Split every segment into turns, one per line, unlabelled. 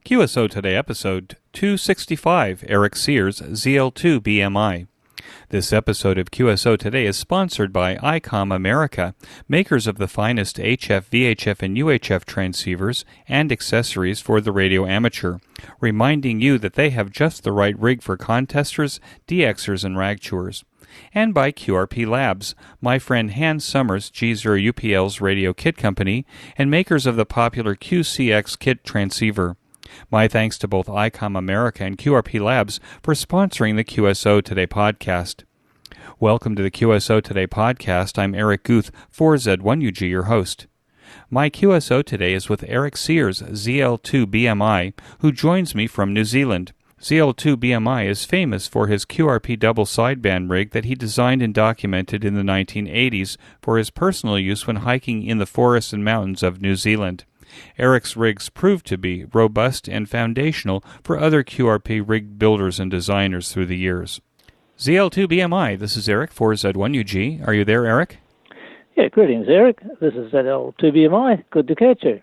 QSO Today, episode 265, Eric Sears ZL2BMI. This episode of QSO Today is sponsored by Icom America, makers of the finest HF, VHF, and UHF transceivers and accessories for the radio amateur, reminding you that they have just the right rig for contesters, DXers, and ragtours. And by QRP Labs, my friend Hans Summers, G0UPL's radio kit company, and makers of the popular QCX kit transceiver. My thanks to both Icom America and QRP Labs for sponsoring the QSO Today podcast. Welcome to the QSO Today podcast. I'm Eric Guth, 4Z1UG, your host. My QSO Today is with Eric Sears ZL2BMI, who joins me from New Zealand. ZL2BMI is famous for his QRP double sideband rig that he designed and documented in the 1980s for his personal use when hiking in the forests and mountains of New Zealand. Eric's rigs proved to be robust and foundational for other QRP rig builders and designers through the years. ZL2BMI, this is Eric, 4Z1UG. Are you there, Eric?
Yeah, greetings, Eric. This is ZL2BMI. Good to catch you.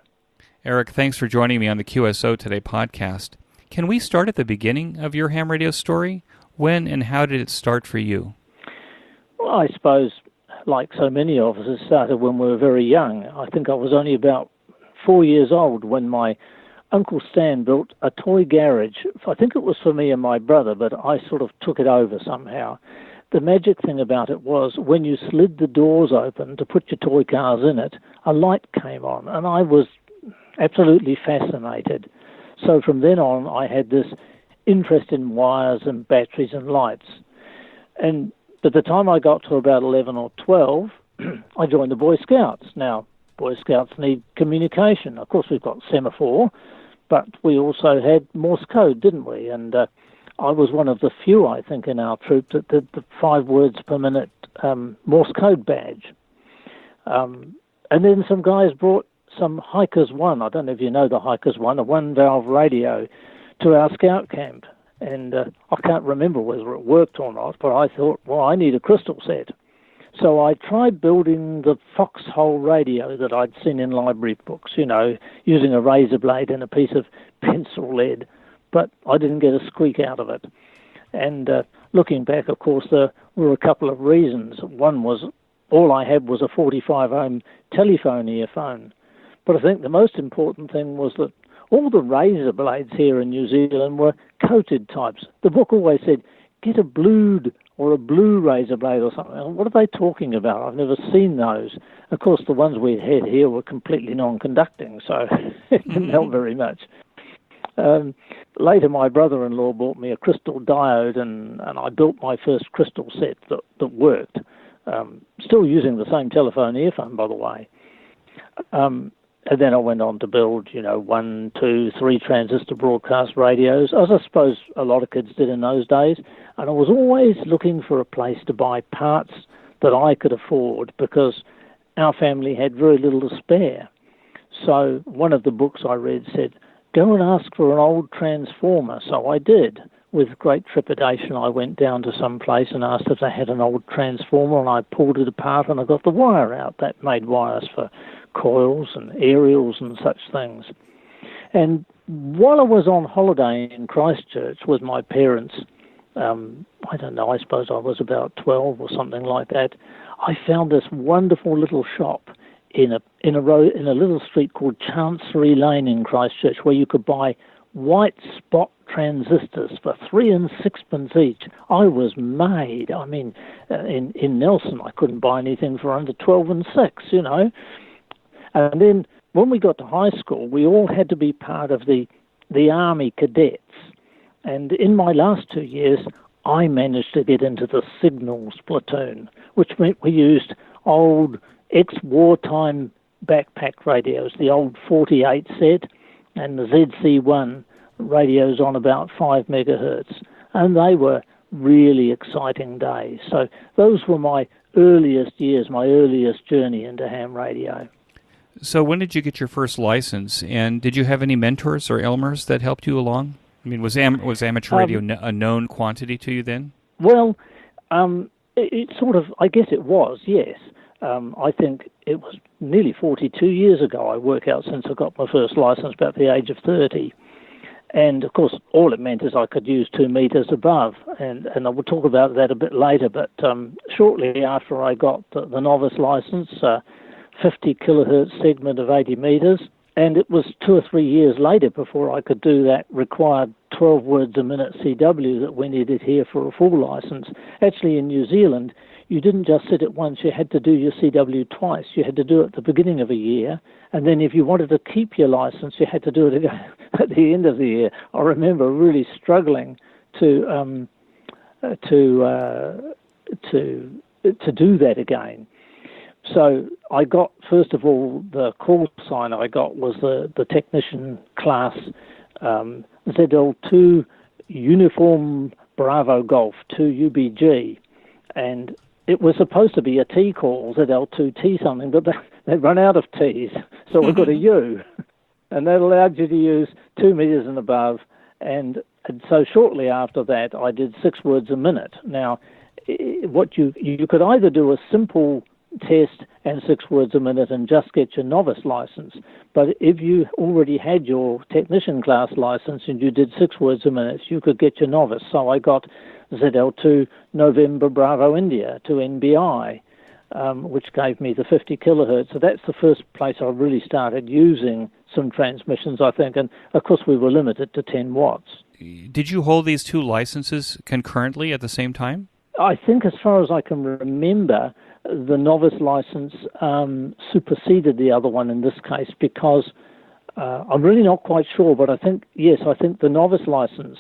Eric, thanks for joining me on the QSO Today podcast. Can we start at the beginning of your ham radio story? When and how did it start for you?
Well, I suppose, like so many of us, it started when we were very young. I think I was only about 4 years old when my Uncle Stan built a toy garage. I think it was for me and my brother, but I sort of took it over somehow. The magic thing about it was when you slid the doors open to put your toy cars in it, a light came on, and I was absolutely fascinated. So from then on, I had this interest in wires and batteries and lights. And by the time I got to about 11 or 12, I joined the Boy Scouts. Now, Boy Scouts need communication. Of course, we've got semaphore, but we also had Morse code, didn't we? And I was one of the few, I think, in our troop that did the 5 words per minute Morse code badge. And then some guys brought some Hikers One, I don't know if you know the Hikers One, a one-valve radio, to our scout camp. And I can't remember whether it worked or not, but I thought, well, I need a crystal set. So I tried building the foxhole radio that I'd seen in library books, you know, using a razor blade and a piece of pencil lead, but I didn't get a squeak out of it. And looking back, of course, there were a couple of reasons. One was all I had was a 45-ohm telephone earphone. But I think the most important thing was that all the razor blades here in New Zealand were coated types. The book always said, get a blued or a blue razor blade or something. What are they talking about? I've never seen those. Of course, the ones we had here were completely non-conducting, so it didn't help very much. Later, my brother-in-law bought me a crystal diode, and I built my first crystal set that worked. Still using the same telephone earphone, by the way. And then I went on to build, 1, 2, 3 transistor broadcast radios, as I suppose a lot of kids did in those days. And I was always looking for a place to buy parts that I could afford because our family had very little to spare. So one of the books I read said, go and ask for an old transformer. So I did. With great trepidation, I went down to some place and asked if they had an old transformer, and I pulled it apart and I got the wire out. That made wires for coils and aerials and such things. And while I was on holiday in Christchurch with my parents, I don't know, I suppose I was about 12 or something like that, I found this wonderful little shop in a little street called Chancery Lane in Christchurch, where you could buy white spot transistors for 3 and 6pence each. I was made. I mean, in Nelson, I couldn't buy anything for under 12 and 6, And then when we got to high school, we all had to be part of the Army cadets. And in my last 2 years, I managed to get into the signals platoon, which meant we used old ex-wartime backpack radios, the old 48 set and the ZC1 radios on about 5 megahertz. And they were really exciting days. So those were my earliest years, my earliest journey into ham radio.
So when did you get your first license, and did you have any mentors or Elmers that helped you along? I mean, was amateur radio a known quantity to you then?
Well, it sort of, I guess it was, yes. I think it was nearly 42 years ago, I work out, since I got my first license, about the age of 30. And, of course, all it meant is I could use 2 meters above, and I will talk about that a bit later, but shortly after I got the novice license, 50 kilohertz segment of 80 meters, and it was 2 or 3 years later before I could do that required 12 words a minute CW that we needed here for a full license. Actually, in New Zealand, you didn't just sit it once, you had to do your CW twice. You had to do it at the beginning of a year, and then if you wanted to keep your license, you had to do it again at the end of the year. I remember really struggling to do that again. So I got, first of all, the call sign I got was the technician class ZL2 Uniform Bravo Golf 2 UBG, and it was supposed to be a T call, ZL2T something, but they'd run out of T's, so we got a U, and that allowed you to use 2 meters and above, and so shortly after that I did 6 words a minute. Now, what you could either do a simple test and 6 words a minute and just get your novice license, but if you already had your technician class license and you did 6 words a minute, you could get your novice. So I got ZL2 November Bravo India to NBI, which gave me the 50 kilohertz. So that's the first place I really started using some transmissions, I think, and of course we were limited to 10 watts.
Did you hold these 2 licenses concurrently at the same time?
I think as far as I can remember, the novice license superseded the other one in this case, because I'm really not quite sure, but I think the novice license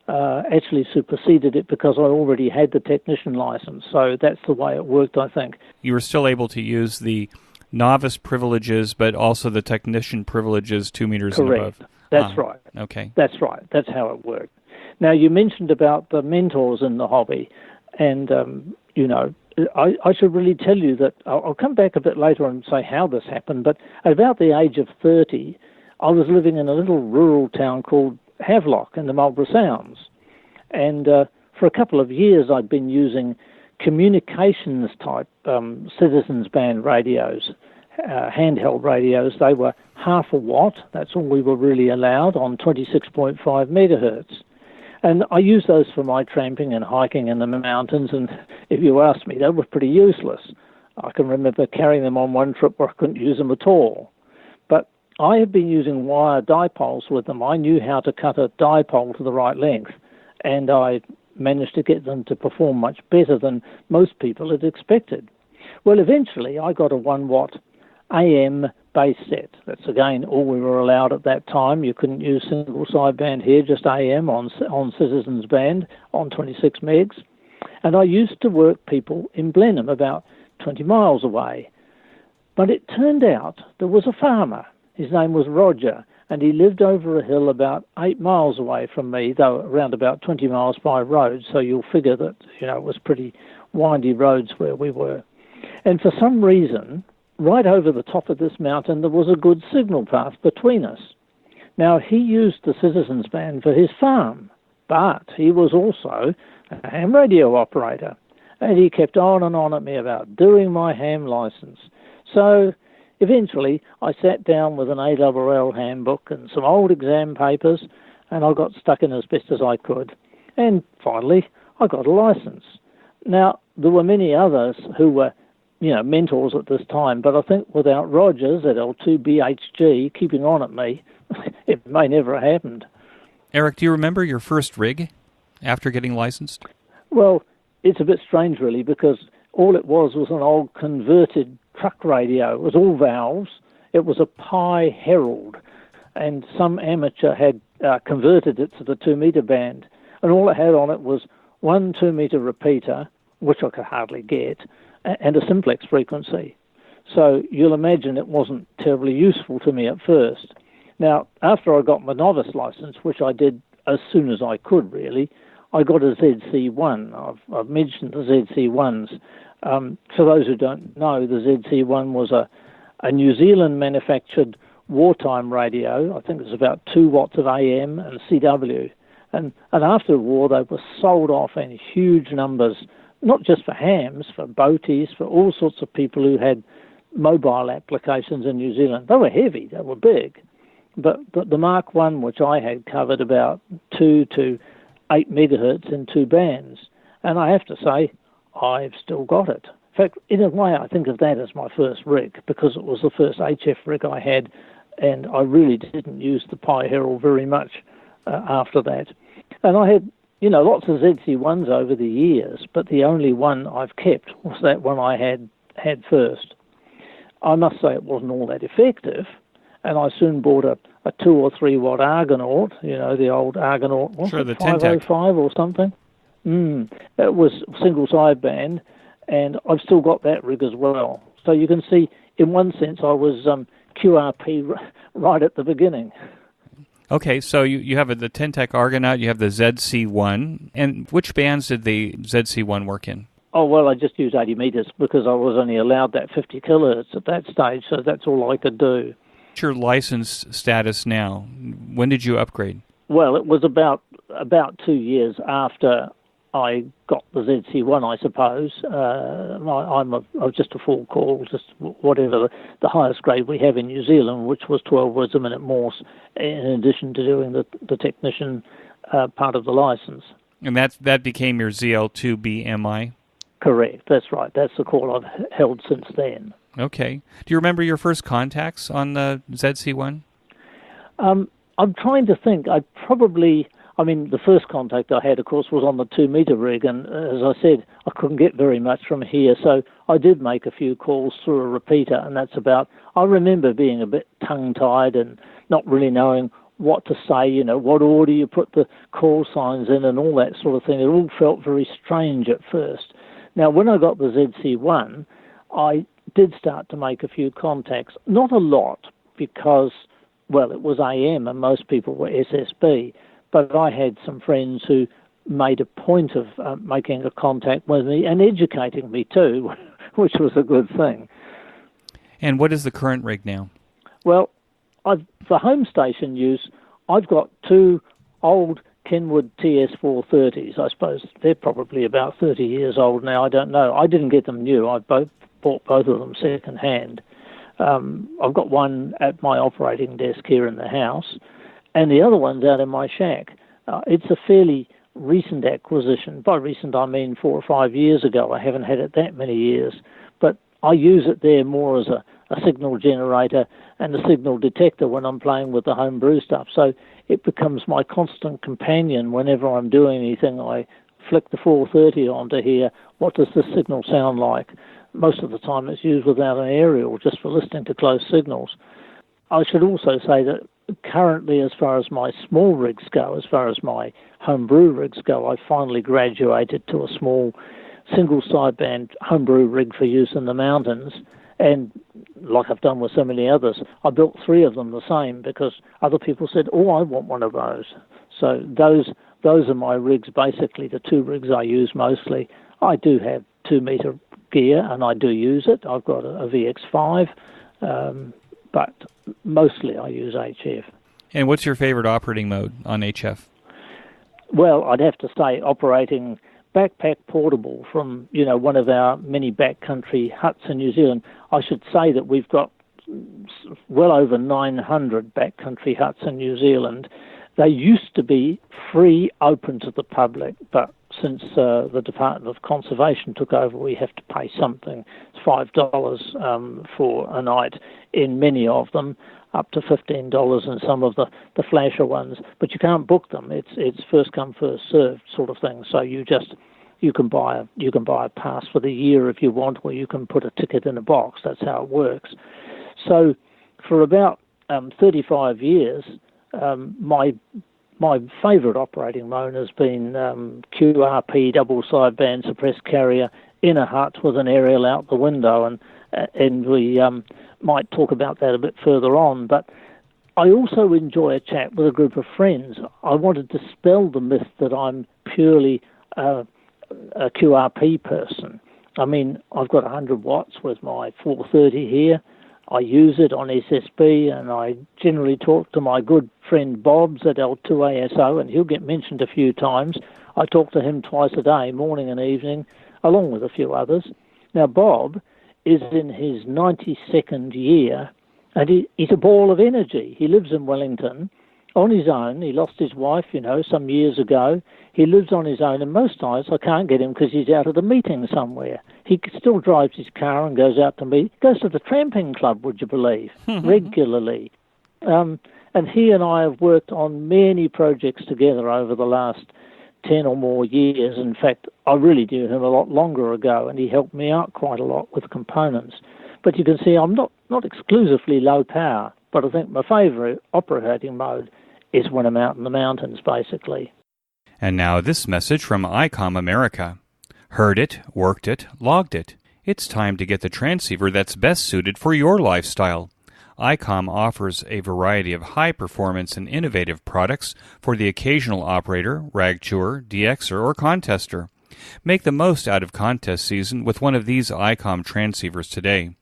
actually superseded it because I already had the technician license. So that's the way it worked, I think.
You were still able to use the novice privileges, but also the technician privileges 2 meters
Correct.
and above.
That's right.
Okay.
That's right. That's how it worked. Now, you mentioned about the mentors in the hobby, and, I should really tell you that I'll come back a bit later and say how this happened, but at about the age of 30, I was living in a little rural town called Havelock in the Marlborough Sounds. And for a couple of years, I'd been using communications-type citizens band radios, handheld radios. They were 0.5 watt. That's all we were really allowed on 26.5 megahertz. And I used those for my tramping and hiking in the mountains, and if you ask me, they were pretty useless. I can remember carrying them on one trip where I couldn't use them at all. But I had been using wire dipoles with them. I knew how to cut a dipole to the right length, and I managed to get them to perform much better than most people had expected. Well, eventually I got a 1 watt AM base set. That's, again, all we were allowed at that time. You couldn't use single sideband here, just AM on Citizens Band on 26 megs. And I used to work people in Blenheim, about 20 miles away. But it turned out there was a farmer. His name was Roger, and he lived over a hill about 8 miles away from me, though around about 20 miles by road, so you'll figure that, it was pretty windy roads where we were. And for some reason, right over the top of this mountain, there was a good signal path between us. Now, he used the Citizens Band for his farm, but he was also a ham radio operator, and he kept on and on at me about doing my ham license. So eventually, I sat down with an ALL handbook and some old exam papers, and I got stuck in as best as I could. And finally, I got a license. Now, there were many others who were mentors at this time, but I think without Rogers at L2BHG keeping on at me, it may never have happened.
Eric, do you remember your first rig after getting licensed?
Well, it's a bit strange, really, because all it was an old converted truck radio. It was all valves. It was a Pi Herald, and some amateur had converted it to the 2 meter band, and all it had on it was one 2 meter repeater, which I could hardly get, and a simplex frequency. So you'll imagine it wasn't terribly useful to me at first. Now, after I got my novice license, which I did as soon as I could, really, I got a ZC1. I've mentioned the ZC1s. For those who don't know, the ZC1 was a New Zealand-manufactured wartime radio. I think it was about 2 watts of AM and CW. And after the war, they were sold off in huge numbers, not just for hams, for boaties, for all sorts of people who had mobile applications in New Zealand. They were heavy, they were big. But the Mark 1, which I had, covered about 2 to 8 megahertz in 2 bands. And I have to say, I've still got it. In fact, in a way, I think of that as my first rig, because it was the first HF rig I had, and I really didn't use the Pi Herald very much after that. And I had, lots of ZC1s over the years, but the only one I've kept was that one I had first. I must say it wasn't all that effective, and I soon bought a 2 or 3 watt Argonaut, the old Argonaut,
sure, the
505 or something. It was single sideband, and I've still got that rig as well. So you can see, in one sense, I was QRP right at the beginning.
Okay, so you have the Tentec Argonaut, you have the ZC1, and which bands did the ZC1 work in?
Oh, well, I just used 80 meters because I was only allowed that 50 kilohertz at that stage, so that's all I could do.
What's your license status now? When did you upgrade?
Well, it was about 2 years after I got the ZC1, I suppose. I'm just a full call, just whatever the highest grade we have in New Zealand, which was 12 words a minute Morse, in addition to doing the technician part of the license.
And that became your ZL2BMI?
Correct, that's right. That's the call I've held since then.
Okay. Do you remember your first contacts on the ZC1?
I'm trying to think. The first contact I had, of course, was on the 2 meter rig, and as I said, I couldn't get very much from here, so I did make a few calls through a repeater, and that's about. I remember being a bit tongue-tied and not really knowing what to say, what order you put the call signs in and all that sort of thing. It all felt very strange at first. Now, when I got the ZC1, I did start to make a few contacts, not a lot, because, well, it was AM and most people were SSB, but I had some friends who made a point of making a contact with me and educating me too, which was a good thing.
And what is the current rig now?
Well, for home station use, I've got 2 old Kenwood TS430s. I suppose they're probably about 30 years old now. I don't know. I didn't get them new. I bought both of them second hand. I've got one at my operating desk here in the house, and the other one's out in my shack. It's a fairly recent acquisition. By recent, I mean 4 or 5 years ago. I haven't had it that many years, but I use it there more as a signal generator and a signal detector when I'm playing with the homebrew stuff. So it becomes my constant companion whenever I'm doing anything. I flick the 430 onto here. What does the signal sound like? Most of the time it's used without an aerial, just for listening to close signals. I should also say that currently, as far as my small rigs go, as far as my homebrew rigs go, I finally graduated to a small single sideband homebrew rig for use in the mountains. And like I've done with so many others, I built 3 of them the same because other people said, oh, I want one of those. So those are my rigs, basically the 2 rigs I use mostly. I do have 2 meter gear and I do use it. I've got a VX5, but mostly I use HF.
And what's your favorite operating mode on HF?
Well, I'd have to say operating backpack portable from, one of our many backcountry huts in New Zealand. I should say that we've got well over 900 backcountry huts in New Zealand. They used to be free, open to the public, but since the Department of Conservation took over, we have to pay something. It's $5 for a night in many of them, up to $15 in some of the flasher ones. But you can't book them. It's first come, first served sort of thing. So you can buy a pass for the year if you want, or you can put a ticket in a box. That's how it works. So for about 35 years, my favourite operating mode has been QRP double sideband suppressed carrier in a hut with an aerial out the window, and we might talk about that a bit further on. But I also enjoy a chat with a group of friends. I wanted to dispel the myth that I'm purely a QRP person. I mean, I've got 100 watts with my 430 here. I use it on SSB, and I generally talk to my good friend Bob's at L2ASO, and he'll get mentioned a few times. I talk to him twice a day, morning and evening, along with a few others. Now, Bob is in his 92nd year And he's a ball of energy. He lives in Wellington on his own. He lost his wife, some years ago. He lives on his own, and most times I can't get him because he's out at a meeting somewhere. He still drives his car and goes out to meet. Goes to the tramping club, would you believe, regularly. And he and I have worked on many projects together over the last 10 or more years. In fact, I really knew him a lot longer ago, and he helped me out quite a lot with components. But you can see I'm not exclusively low power, but I think my favourite operating mode is when I'm out in the mountains, basically.
And now this message from Icom America. Heard it, worked it, logged it. It's time to get the transceiver that's best suited for your lifestyle. Icom offers a variety of high-performance and innovative products for the occasional operator, rag chewer, DXer, or contester. Make the most out of contest season with one of these Icom transceivers today.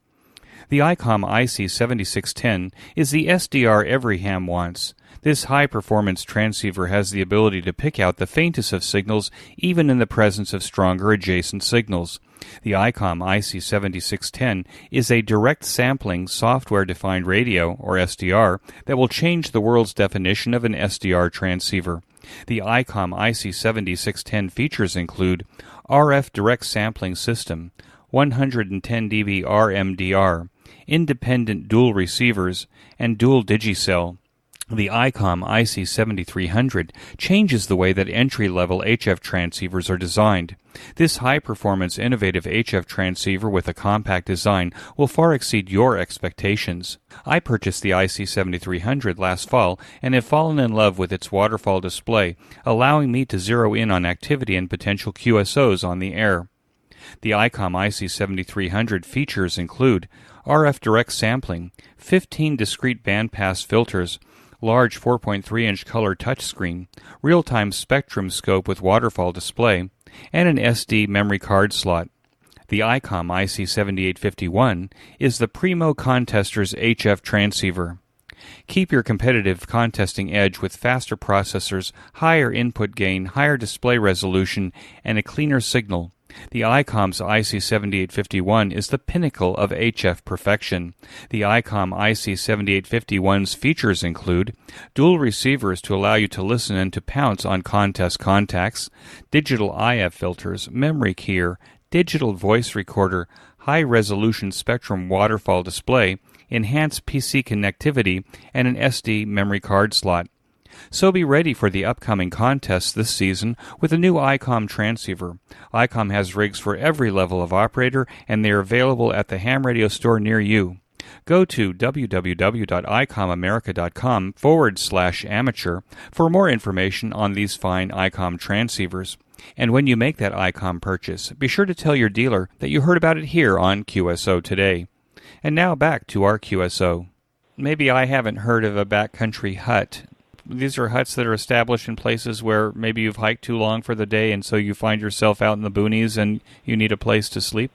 The Icom IC7610 is the SDR every ham wants. This high-performance transceiver has the ability to pick out the faintest of signals even in the presence of stronger adjacent signals. The Icom IC7610 is a direct sampling software-defined radio, or SDR, that will change the world's definition of an SDR transceiver. The Icom IC7610 features include RF direct sampling system, 110 dB RMDR, independent dual receivers, and dual digicell. The Icom IC7300 changes the way that entry-level HF transceivers are designed. This high-performance, innovative HF transceiver with a compact design will far exceed your expectations. I purchased the IC7300 last fall and have fallen in love with its waterfall display, allowing me to zero in on activity and potential QSOs on the air. The Icom IC7300 features include RF direct sampling, 15 discrete bandpass filters, large 4.3-inch color touchscreen, real-time spectrum scope with waterfall display, and an SD memory card slot. The Icom IC7851 is the primo contester's HF transceiver. Keep your competitive contesting edge with faster processors, higher input gain, higher display resolution, and a cleaner signal. The Icom's IC7851 is the pinnacle of HF perfection. The Icom IC7851's features include dual receivers to allow you to listen and to pounce on contest contacts, digital IF filters, memory keyer, digital voice recorder, high-resolution spectrum waterfall display, enhanced PC connectivity, and an SD memory card slot. So be ready for the upcoming contests this season with a new Icom transceiver. Icom has rigs for every level of operator, and they are available at the ham radio store near you. Go to www.icomamerica.com/amateur for more information on these fine Icom transceivers. And when you make that Icom purchase, be sure to tell your dealer that you heard about it here on QSO Today. And now back to our QSO. Maybe I haven't heard of a backcountry hut. These are huts that are established in places where maybe you've hiked too long for the day, and so you find yourself out in the boonies and you need a place to sleep?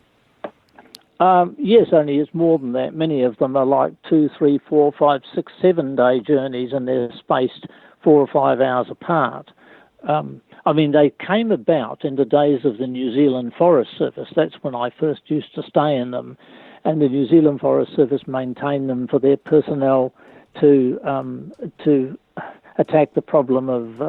Yes, only it's more than that. Many of them are like 2, 3, 4, 5, 6, 7-day journeys, and they're spaced 4 or 5 hours apart. They came about in the days of the New Zealand Forest Service. That's when I first used to stay in them, and the New Zealand Forest Service maintained them for their personnel to attack the problem of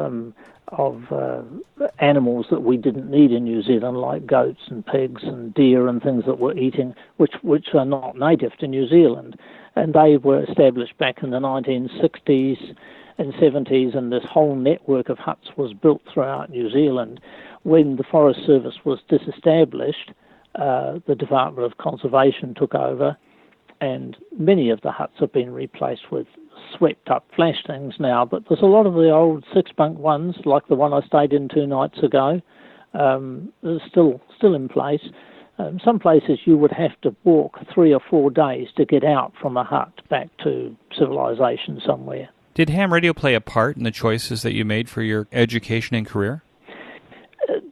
animals that we didn't need in New Zealand, like goats and pigs and deer and things that we're eating, which are not native to New Zealand. And they were established back in the 1960s and 70s, and this whole network of huts was built throughout New Zealand. When the Forest Service was disestablished, the Department of Conservation took over, and many of the huts have been replaced with swept-up flash things now, but there's a lot of the old six-bunk ones, like the one I stayed in 2 nights ago, still in place. Some places you would have to walk 3 or 4 days to get out from a hut back to civilization somewhere.
Did ham radio play a part in the choices that you made for your education and career?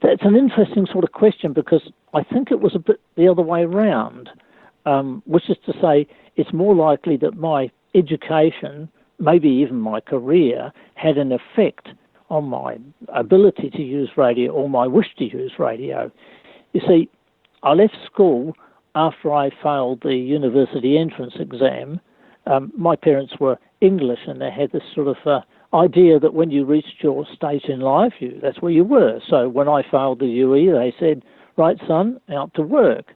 That's an interesting sort of question, because I think it was a bit the other way around, which is to say it's more likely that my education, maybe even my career, had an effect on my ability to use radio or my wish to use radio. You see, I left school after I failed the university entrance exam my parents were English, and they had this sort of idea that when you reached your stage in life, that's where you were. So when I failed the UE, they said, right, son, out to work.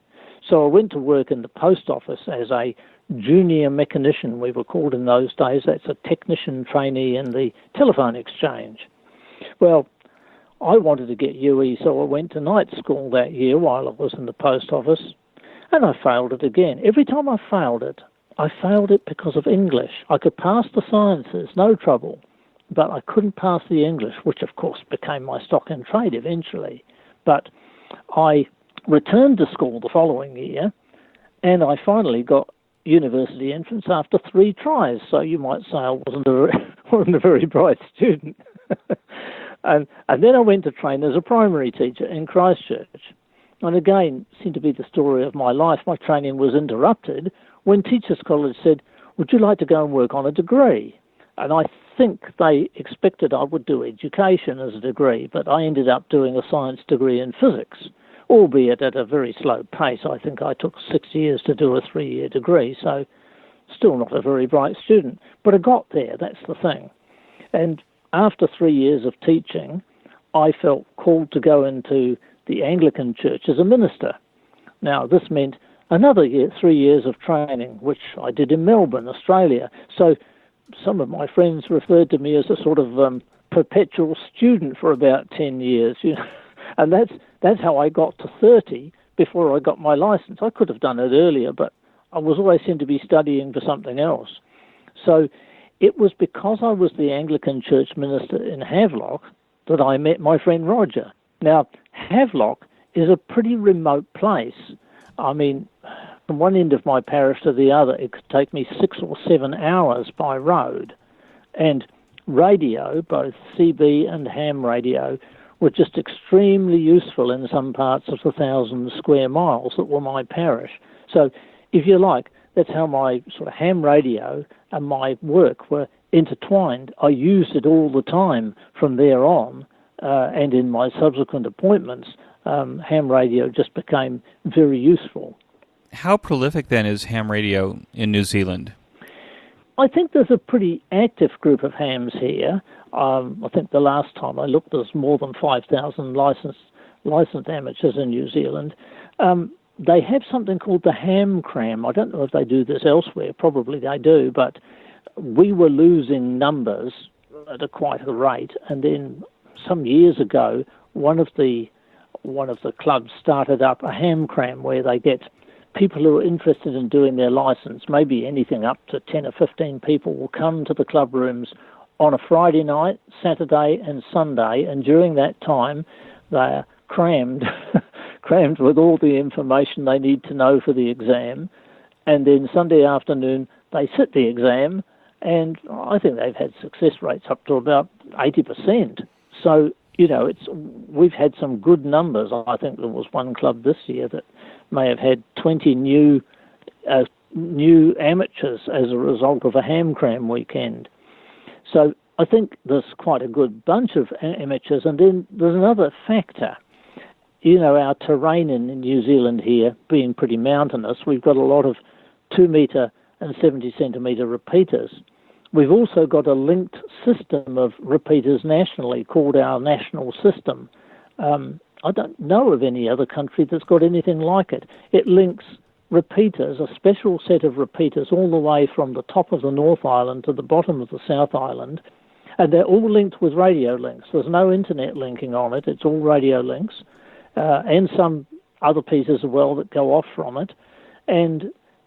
So I went to work in the post office as a junior mechanician, we were called in those days. That's a technician trainee in the telephone exchange. Well, I wanted to get UE, so I went to night school that year while I was in the post office, and I failed it again. Every time I failed it because of English. I could pass the sciences, no trouble, but I couldn't pass the English, which of course became my stock in trade eventually. But I returned to school the following year, and I finally got university entrance after 3 tries, so you might say I wasn't a very bright student. and then I went to train as a primary teacher in Christchurch. And again, seemed to be the story of my life. My training was interrupted when Teachers College said, would you like to go and work on a degree? And I think they expected I would do education as a degree, but I ended up doing a science degree in physics, albeit at a very slow pace. I think I took 6 years to do a 3-year degree, so still not a very bright student. But I got there, that's the thing. And after 3 years of teaching, I felt called to go into the Anglican Church as a minister. Now, this meant another 3 years of training, which I did in Melbourne, Australia. So some of my friends referred to me as a sort of perpetual student for about 10 years. And that's how I got to 30 before I got my license. I could have done it earlier, but I was always seemed to be studying for something else. So it was because I was the Anglican Church minister in Havelock that I met my friend Roger. Now, Havelock is a pretty remote place. I mean, from one end of my parish to the other, it could take me 6 or 7 hours by road. And radio, both CB and ham radio, were just extremely useful in some parts of the 1,000 square miles that were my parish. So, if you like, that's how my sort of ham radio and my work were intertwined. I used it all the time from there on, and in my subsequent appointments, ham radio just became very useful.
How prolific, then, is ham radio in New Zealand?
I think there's a pretty active group of hams here. I think the last time I looked, there's more than 5,000 licensed amateurs in New Zealand. They have something called the ham cram. I don't know if they do this elsewhere. Probably they do, but we were losing numbers at quite a rate. And then some years ago, one of the clubs started up a ham cram where they get people who are interested in doing their license, maybe anything up to 10 or 15 people, will come to the club rooms on a Friday night, Saturday and Sunday, and during that time they are crammed with all the information they need to know for the exam, and then Sunday afternoon they sit the exam, and I think they've had success rates up to about 80%. So, we've had some good numbers. I think there was one club this year that may have had 20 new amateurs as a result of a ham cram weekend. So I think there's quite a good bunch of amateurs. And then there's another factor. Our terrain in New Zealand here being pretty mountainous, we've got a lot of 2 metre and 70 centimetre repeaters. We've also got a linked system of repeaters nationally called our national system. I don't know of any other country that's got anything like it. It links repeaters, a special set of repeaters, all the way from the top of the North Island to the bottom of the South Island, and they're all linked with radio links. There's no internet linking on it. It's all radio links, and some other pieces as well that go off from it. And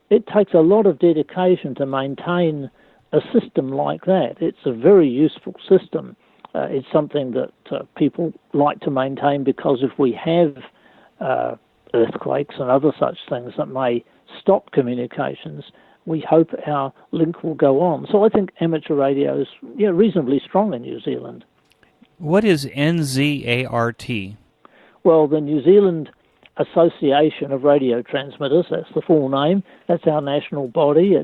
it takes a lot of dedication to maintain a system like that. It's a very useful system. It's something that people like to maintain because if we have earthquakes and other such things that may stop communications, we hope our link will go on. So I think amateur radio is reasonably strong in New Zealand.
What is NZART?
Well, the New Zealand Association of Radio Transmitters, that's the full name. That's our national body.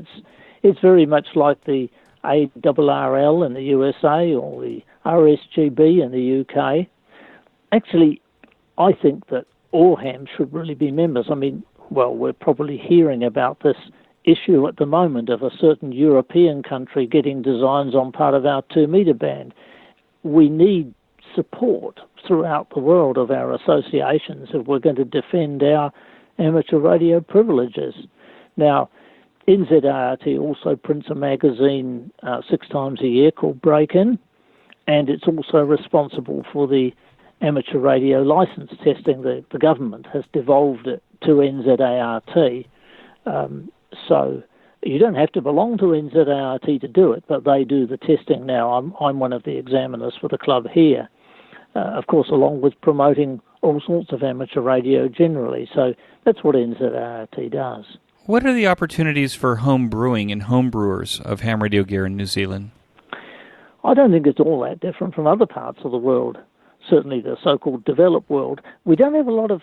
It's very much like the ARRL in the USA or the RSGB in the UK. Actually, I think that all hams should really be members. I mean, well, we're probably hearing about this issue at the moment of a certain European country getting designs on part of our 2-meter band. We need support throughout the world of our associations if we're going to defend our amateur radio privileges. Now, NZTA also prints a magazine 6 times a year called Break-In, and it's also responsible for the amateur radio license testing. The government has devolved it to NZART. So you don't have to belong to NZART to do it, but they do the testing now. I'm one of the examiners for the club here, of course, along with promoting all sorts of amateur radio generally. So that's what NZART does.
What are the opportunities for home brewing and home brewers of ham radio gear in New Zealand?
I don't think it's all that different from other parts of the world, certainly the so-called developed world. We don't have a lot of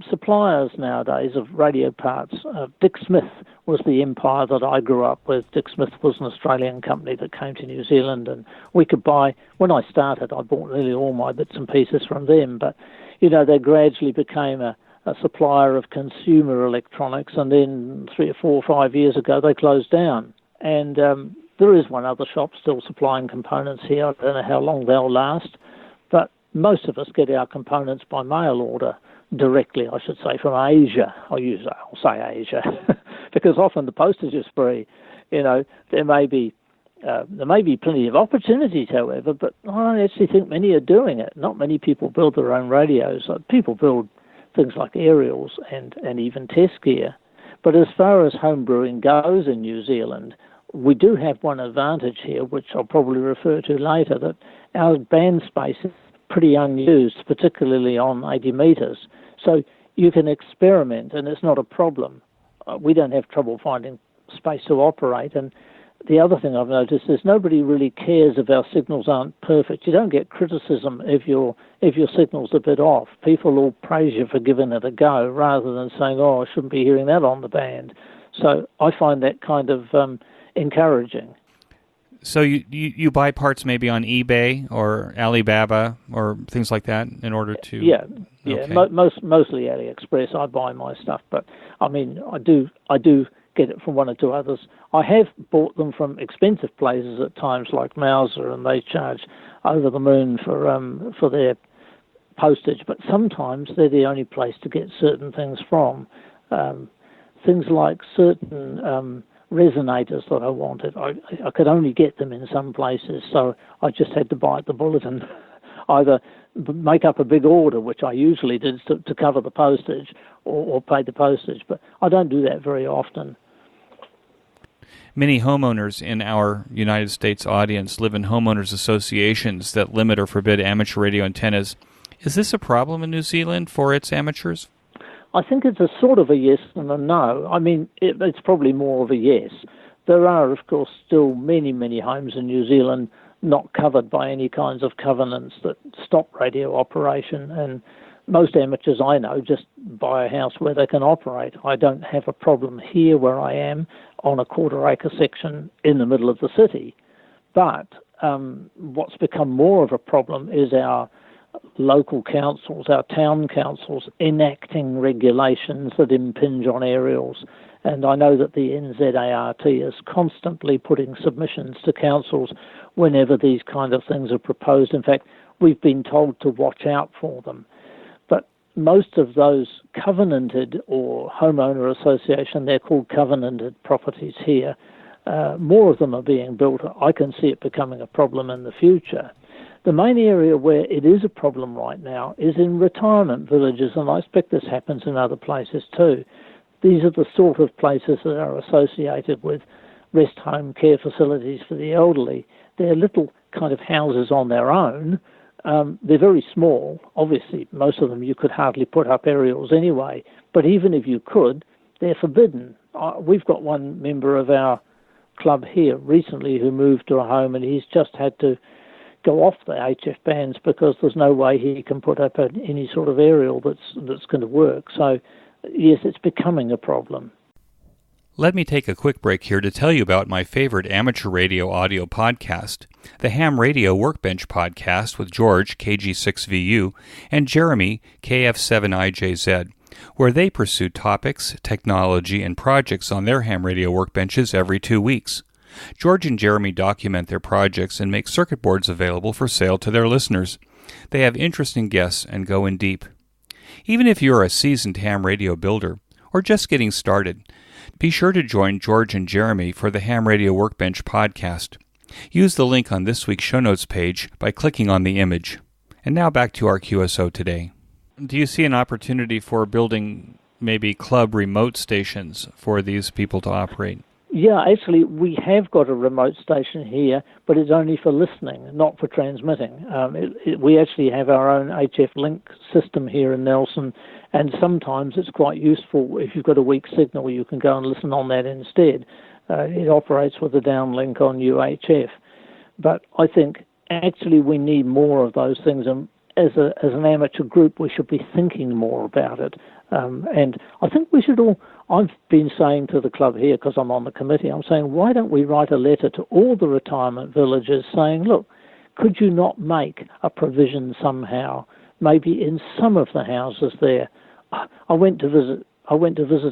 suppliers nowadays of radio parts. Dick Smith was the empire that I grew up with. Dick Smith was an Australian company that came to New Zealand, and we could buy, when I started, I bought nearly all my bits and pieces from them, but, they gradually became a supplier of consumer electronics, and then 3 or 4 or 5 years ago they closed down. And there is one other shop still supplying components here. I don't know how long they'll last, but most of us get our components by mail order directly, I should say, from Asia. I'll say Asia, because often the postage is free. There may be plenty of opportunities, however, but I don't actually think many are doing it. Not many people build their own radios. People build things like aerials and even test gear. But as far as home brewing goes in New Zealand, we do have one advantage here, which I'll probably refer to later, that our band space is pretty unused, particularly on 80 metres. So you can experiment, and it's not a problem. We don't have trouble finding space to operate. And the other thing I've noticed is nobody really cares if our signals aren't perfect. You don't get criticism if your signal's a bit off. People will praise you for giving it a go rather than saying, I shouldn't be hearing that on the band. So I find that kind of encouraging.
So you buy parts maybe on eBay or Alibaba or things like that in order to...
Yeah,
okay.
Mostly AliExpress. I buy my stuff, but I do get it from one or two others. I have bought them from expensive places at times, like Mauser, and they charge over the moon for their postage. But sometimes they're the only place to get certain things from. Things like certain resonators that I wanted, I could only get them in some places, so I just had to bite the bullet and either make up a big order, which I usually did to cover the postage, or pay the postage, but I don't do that very often.
Many homeowners in our United States audience live in homeowners associations that limit or forbid amateur radio antennas. Is this a problem in New Zealand for its amateurs?
I think it's a sort of a yes and a no. I mean, it's probably more of a yes. There are, of course, still many, many homes in New Zealand not covered by any kinds of covenants that stop radio operation, and most amateurs I know just buy a house where they can operate. I don't have a problem here where I am on a quarter-acre section in the middle of the city. But what's become more of a problem is our local councils, our town councils, enacting regulations that impinge on aerials. And I know that the NZART is constantly putting submissions to councils whenever these kind of things are proposed. In fact, we've been told to watch out for them. But most of those covenanted or homeowner association, they're called covenanted properties here, more of them are being built. I can see it becoming a problem in the future. The main area where it is a problem right now is in retirement villages, and I expect this happens in other places too. These are the sort of places that are associated with rest home care facilities for the elderly. They're little kind of houses on their own. They're very small. Obviously, most of them you could hardly put up aerials anyway, but even if you could, they're forbidden. We've got one member of our club here recently who moved to a home, and he's just had to go off the HF bands because there's no way he can put up any sort of aerial that's going to work. So, yes, it's becoming a problem.
Let me take a quick break here to tell you about my favorite amateur radio audio podcast, the Ham Radio Workbench Podcast with George, KG6VU, and Jeremy, KF7IJZ. where they pursue topics, technology, and projects on their ham radio workbenches every 2 weeks. George and Jeremy document their projects and make circuit boards available for sale to their listeners. They have interesting guests and go in deep. Even if you're a seasoned ham radio builder or just getting started, be sure to join George and Jeremy for the Ham Radio Workbench podcast. Use the link on this week's show notes page by clicking on the image. And now back to our QSO today. Do you see an opportunity for building maybe club remote stations for these people to operate?
Yeah, actually, we have got a remote station here, but it's only for listening, not for transmitting. We actually have our own HF link system here in Nelson, and sometimes it's quite useful. If you've got a weak signal, you can go and listen on that instead. It operates with a downlink on UHF. But I think actually we need more of those things, and as an amateur group, we should be thinking more about it. And I think we should all... I've been saying to the club here, because I'm on the committee, I'm saying, why don't we write a letter to all the retirement villages saying, look, could you not make a provision somehow, maybe in some of the houses there? I went to visit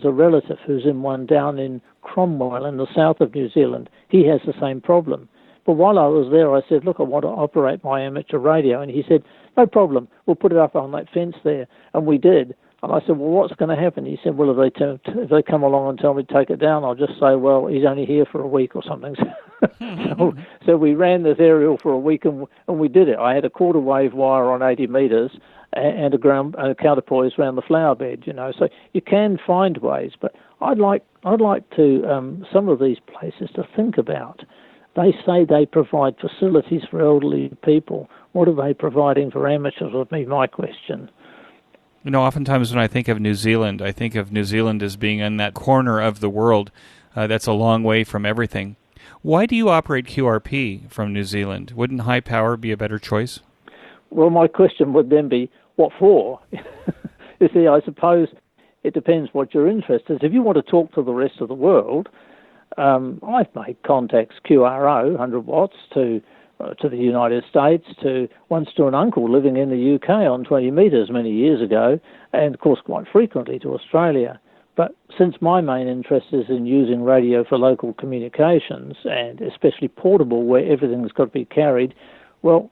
a relative who's in one down in Cromwell in the south of New Zealand. He has the same problem. But while I was there, I said, look, I want to operate my amateur radio. And he said, no problem, we'll put it up on that fence there. And we did. And I said, well, what's going to happen? He said, well, if they come along and tell me to take it down, I'll just say, well, he's only here for a week or something. So we ran this aerial for a week, and we did it. I had a quarter wave wire on 80 metres and a counterpoise around the flower bed, So you can find ways, but I'd like to some of these places to think about. They say they provide facilities for elderly people. What are they providing for amateurs? Would be my question.
Oftentimes when I think of New Zealand as being in that corner of the world that's a long way from everything. Why do you operate QRP from New Zealand? Wouldn't high power be a better choice?
Well, my question would then be, what for? You see, I suppose it depends what your interest is. If you want to talk to the rest of the world, I've made contacts QRO, 100 watts, to the United States, once to an uncle living in the UK on 20 metres many years ago, and of course quite frequently to Australia. But since my main interest is in using radio for local communications, and especially portable where everything's got to be carried, well,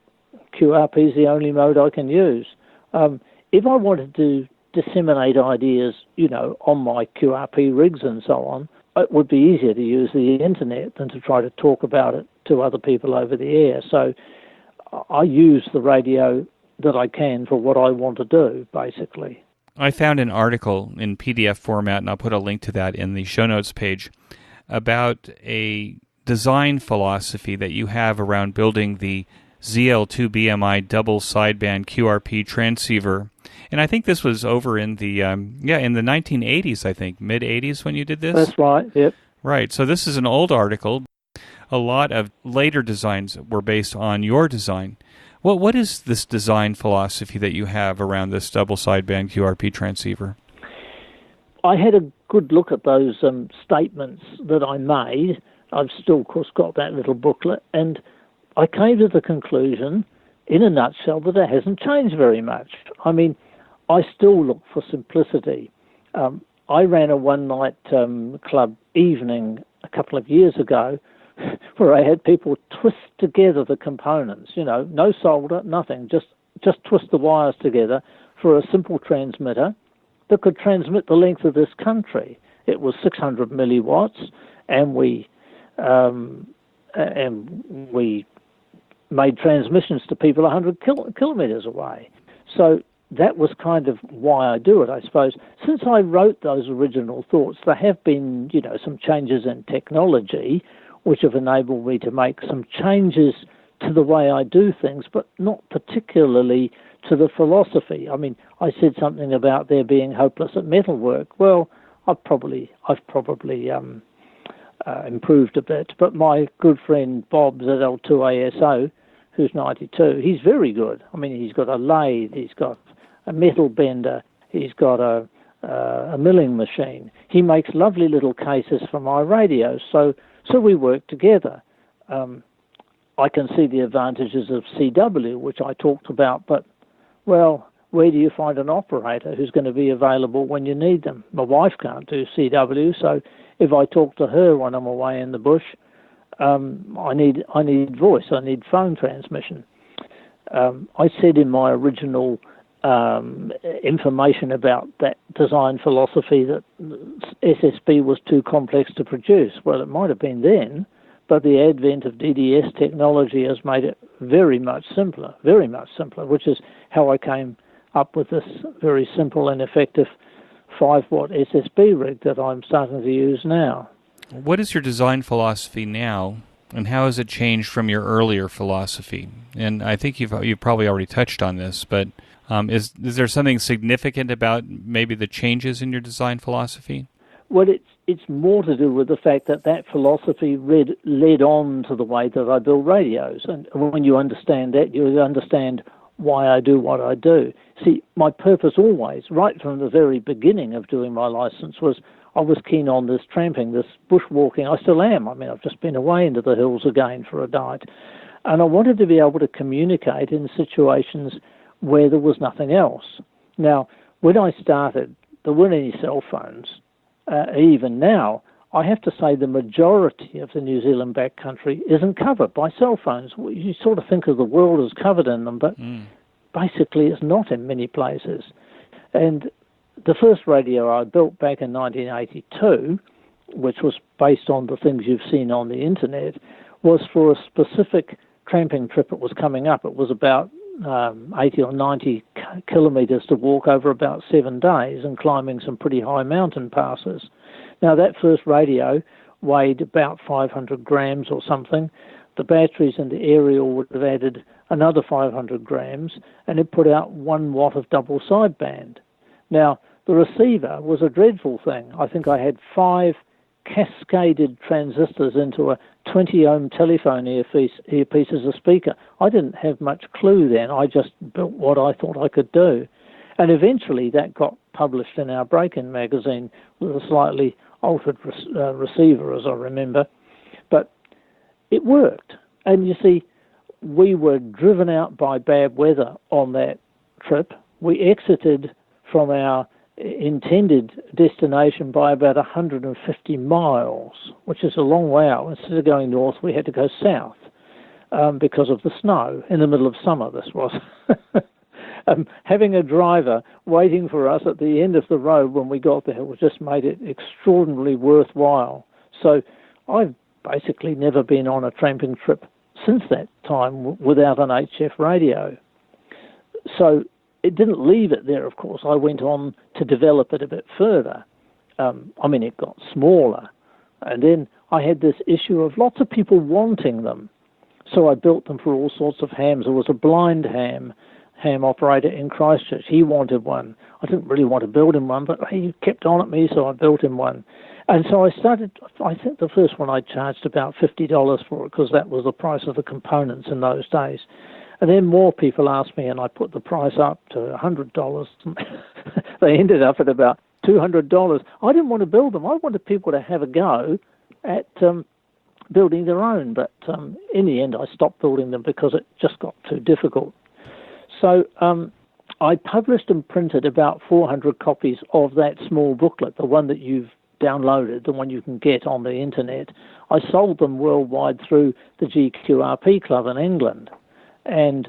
QRP is the only mode I can use. If I wanted to disseminate ideas, on my QRP rigs and so on, it would be easier to use the internet than to try to talk about it to other people over the air. So I use the radio that I can for what I want to do, basically.
I found an article in PDF format, and I'll put a link to that in the show notes page, about a design philosophy that you have around building the ZL2BMI double sideband QRP transceiver. And I think this was over in the in the 1980s, I think, mid-80s when you did this?
That's right, yep.
Right, so this is an old article. A lot of later designs were based on your design. What is this design philosophy that you have around this double sideband QRP transceiver?
I had a good look at those statements that I made. I've still, of course, got that little booklet, and I came to the conclusion, in a nutshell, that it hasn't changed very much. I mean, I still look for simplicity. I ran a one-night club evening a couple of years ago where I had people twist together the components, no solder, nothing, just twist the wires together for a simple transmitter that could transmit the length of this country. It was 600 milliwatts, and we made transmissions to people 100 kilometres away. So that was kind of why I do it, I suppose. Since I wrote those original thoughts, there have been, some changes in technology which have enabled me to make some changes to the way I do things, but not particularly to the philosophy. I mean, I said something about there being hopeless at metalwork. Well, I've probably improved a bit, but my good friend Bob ZL2ASO, who's 92, he's very good. I mean, he's got a lathe, he's got a metal bender, he's got a milling machine. He makes lovely little cases for my radios, so we work together. I can see the advantages of CW, which I talked about, but, well, where do you find an operator who's going to be available when you need them? My wife can't do CW, so if I talk to her when I'm away in the bush, I need voice, I need phone transmission. I said in my original information about that design philosophy that SSB was too complex to produce. Well, it might have been then, but the advent of DDS technology has made it very much simpler, which is how I came up with this very simple and effective 5-watt SSB rig that I'm starting to use now.
What is your design philosophy now, and how has it changed from your earlier philosophy? And I think you've probably already touched on this, but is there something significant about maybe the changes in your design philosophy?
Well, it's more to do with the fact that philosophy led on to the way that I build radios. And when you understand that, you understand why I do what I do. See, my purpose always, right from the very beginning of doing my license, was I was keen on this tramping, this bushwalking. I still am. I mean, I've just been away into the hills again for a night. And I wanted to be able to communicate in situations where there was nothing else. Now, when I started, there weren't any cell phones. Even now, I have to say the majority of the New Zealand backcountry isn't covered by cell phones. You sort of think of the world as covered in them, but basically it's not in many places. And the first radio I built back in 1982, which was based on the things you've seen on the internet, was for a specific tramping trip that was coming up. It was about 80 or 90 kilometres to walk over about 7 days and climbing some pretty high mountain passes. Now, that first radio weighed about 500 grams or something. The batteries and the aerial would have added another 500 grams, and it put out 1 watt of double sideband. Now, the receiver was a dreadful thing. I think I had 5 cascaded transistors into a 20-ohm telephone earpiece as a speaker. I didn't have much clue then. I just built what I thought I could do. And eventually that got published in our break-in magazine with a slightly altered receiver, as I remember. But it worked. And you see, we were driven out by bad weather on that trip. We exited from our intended destination by about 150 miles, which is a long way out. Instead of going north, we had to go south because of the snow. In the middle of summer, this was. Having a driver waiting for us at the end of the road when we got there just made it extraordinarily worthwhile. So I've basically never been on a tramping trip since that time without an HF radio. So it didn't leave it there, of course. I went on to develop it a bit further. It got smaller. And then I had this issue of lots of people wanting them. So I built them for all sorts of hams. There was a blind ham operator in Christchurch. He wanted one. I didn't really want to build him one, but he kept on at me, so I built him one. And so I started, I think the first one I charged about $50 for it because that was the price of the components in those days. And then more people asked me, and I put the price up to $100. They ended up at about $200. I didn't want to build them. I wanted people to have a go at building their own. But in the end, I stopped building them because it just got too difficult. So I published and printed about 400 copies of that small booklet, the one that you've downloaded, the one you can get on the internet. I sold them worldwide through the GQRP Club in England. And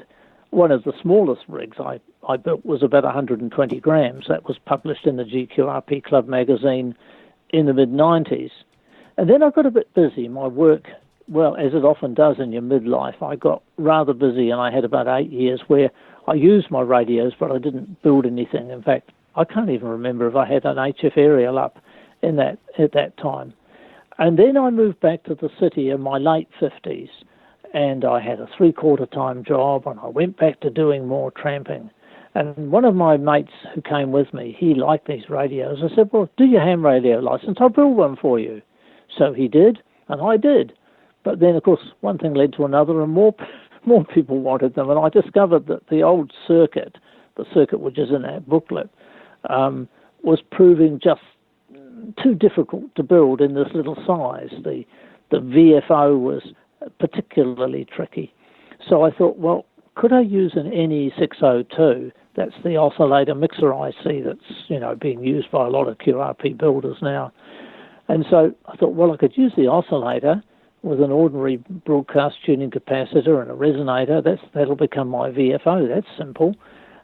one of the smallest rigs I built was about 120 grams. That was published in the GQRP Club magazine in the mid-90s. And then I got a bit busy. My work, well, as it often does in your midlife, I got rather busy, and I had about 8 years where I used my radios, but I didn't build anything. In fact, I can't even remember if I had an HF aerial up at that time. And then I moved back to the city in my late 50s. And I had a 3/4-time job, and I went back to doing more tramping. And one of my mates who came with me, he liked these radios. I said, well, do your ham radio license. I'll build one for you. So he did, and I did. But then, of course, one thing led to another, and more people wanted them. And I discovered that the old circuit, the circuit which is in that booklet, was proving just too difficult to build in this little size. The VFO was particularly tricky. So I thought, well, could I use an NE602 That's the oscillator mixer IC that's, being used by a lot of QRP builders now. And so I thought, well, I could use the oscillator with an ordinary broadcast tuning capacitor and a resonator. That'll become my VFO. That's simple.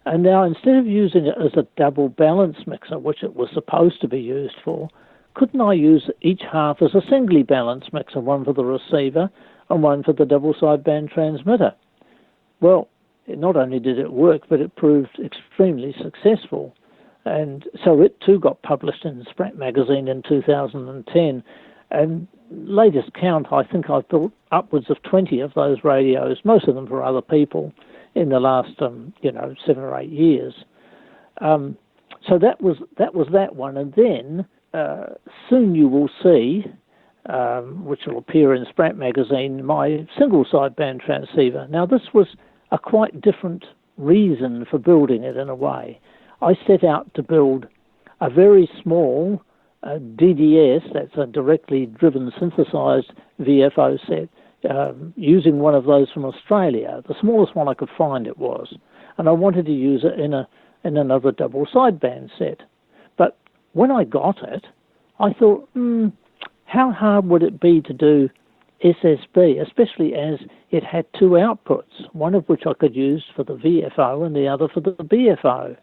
And now instead of using it as a double balance mixer, which it was supposed to be used for, couldn't I use each half as a singly balanced mixer, one for the receiver and one for the double sideband transmitter? Well, not only did it work, but it proved extremely successful. And so it too got published in Sprat magazine in 2010. And latest count, I think I've built upwards of 20 of those radios, most of them for other people, in the last 7 or 8 years. So that was that one. And then soon you will see, which will appear in Sprat magazine, my single sideband transceiver. Now this was a quite different reason for building it in a way. I set out to build a very small DDS, that's a directly driven synthesized VFO set, using one of those from Australia. The smallest one I could find it was. And I wanted to use it in another double sideband set. But when I got it, I thought, how hard would it be to do SSB, especially as it had two outputs, one of which I could use for the VFO and the other for the BFO.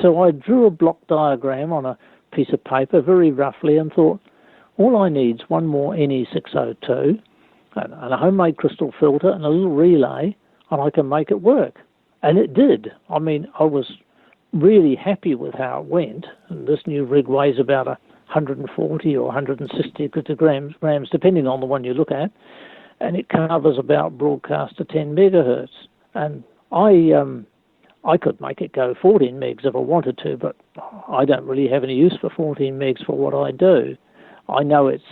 So I drew a block diagram on a piece of paper very roughly and thought, all I need is one more NE602 and a homemade crystal filter and a little relay, and I can make it work. And it did. I mean, I was really happy with how it went. And this new rig weighs about 140 or 160 grams, depending on the one you look at, and it covers about broadcast to 10 megahertz. And I could make it go 14 megs if I wanted to, but I don't really have any use for 14 megs for what I do. I know it's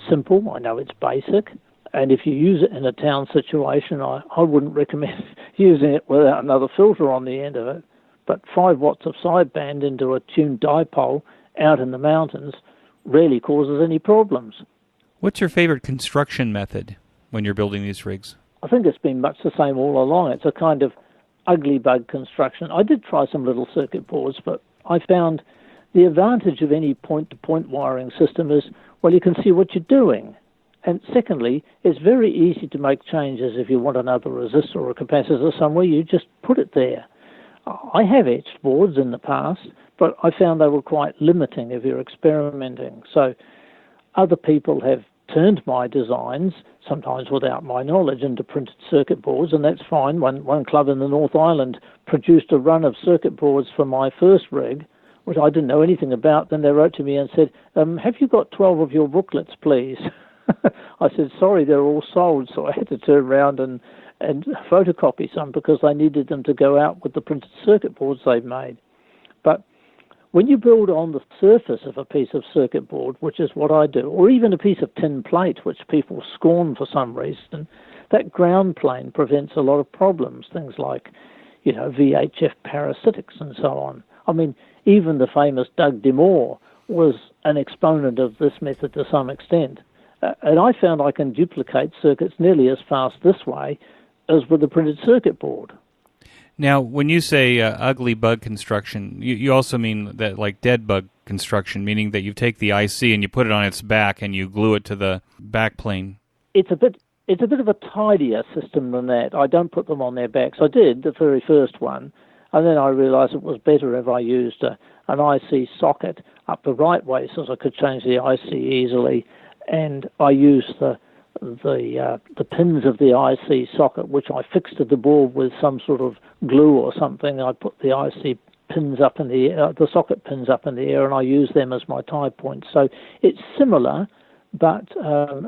simple, I know it's basic, and if you use it in a town situation, I wouldn't recommend using it without another filter on the end of it. But 5 watts of sideband into a tuned dipole out in the mountains rarely causes any problems.
What's your favorite construction method when you're building these rigs?
I think it's been much the same all along. It's a kind of ugly bug construction. I did try some little circuit boards, but I found the advantage of any point-to-point wiring system is, well, you can see what you're doing. And secondly, it's very easy to make changes if you want another resistor or a capacitor somewhere. You just put it there. I have etched boards in the past, but I found they were quite limiting if you're experimenting. So other people have turned my designs, sometimes without my knowledge, into printed circuit boards, and that's fine. One club in the North Island produced a run of circuit boards for my first rig, which I didn't know anything about. Then they wrote to me and said, have you got 12 of your booklets, please? I said, sorry, they're all sold. So I had to turn around and photocopy some because I needed them to go out with the printed circuit boards they've made. But when you build on the surface of a piece of circuit board, which is what I do, or even a piece of tin plate, which people scorn for some reason, that ground plane prevents a lot of problems, things like, VHF parasitics and so on. I mean, even the famous Doug DeMoore was an exponent of this method to some extent. And I found I can duplicate circuits nearly as fast this way as with the printed circuit board.
Now, when you say ugly bug construction, you also mean that like dead bug construction, meaning that you take the IC and you put it on its back and you glue it to the back plane. It's a bit
of a tidier system than that. I don't put them on their backs. I did the very first one, and then I realized it was better if I used an IC socket up the right way so I could change the IC easily. And I used the pins of the IC socket, which I fixed to the board with some sort of glue or something. I put the IC pins up in the air, the socket pins up in the air, and I use them as my tie points. So it's similar, but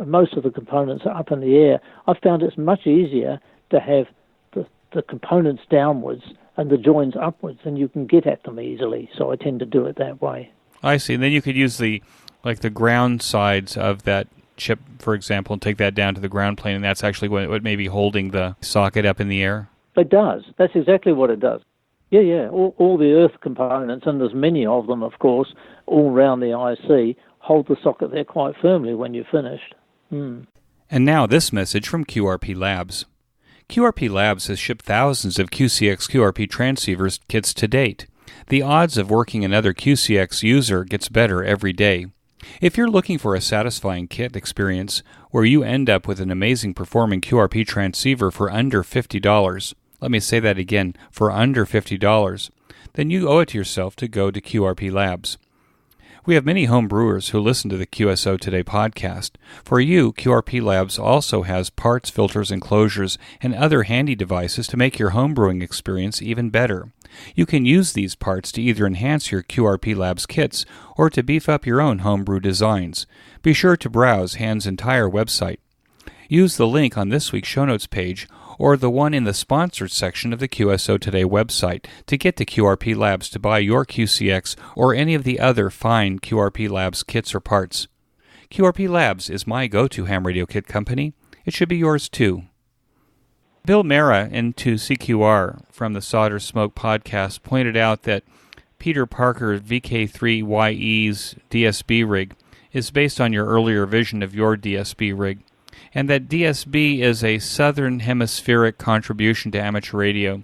most of the components are up in the air. I found it's much easier to have the components downwards and the joins upwards, and you can get at them easily. So I tend to do it that way.
I see. And then you could use the ground sides of that chip, for example, and take that down to the ground plane, and that's actually what may be holding the socket up in the air?
It does. That's exactly what it does. Yeah. All the earth components, and there's many of them, of course, all around the IC, hold the socket there quite firmly when you're finished.
And now this message from QRP Labs. QRP Labs has shipped thousands of QCX QRP transceivers kits to date. The odds of working another QCX user gets better every day. If you're looking for a satisfying kit experience where you end up with an amazing performing QRP transceiver for under $50, let me say that again, for under $50, then you owe it to yourself to go to QRP Labs. We have many home brewers who listen to the QSO Today podcast. For you, QRP Labs also has parts, filters, enclosures, and other handy devices to make your home brewing experience even better. You can use these parts to either enhance your QRP Labs kits or to beef up your own homebrew designs. Be sure to browse Hand's entire website. Use the link on this week's show notes page or the one in the sponsored section of the QSO Today website to get to QRP Labs to buy your QCX or any of the other fine QRP Labs kits or parts. QRP Labs is my go-to ham radio kit company. It should be yours too. Bill Mara into CQR from the Solder Smoke podcast pointed out that Peter Parker VK3YE's DSB rig is based on your earlier vision of your DSB rig, and that DSB is a southern hemispheric contribution to amateur radio.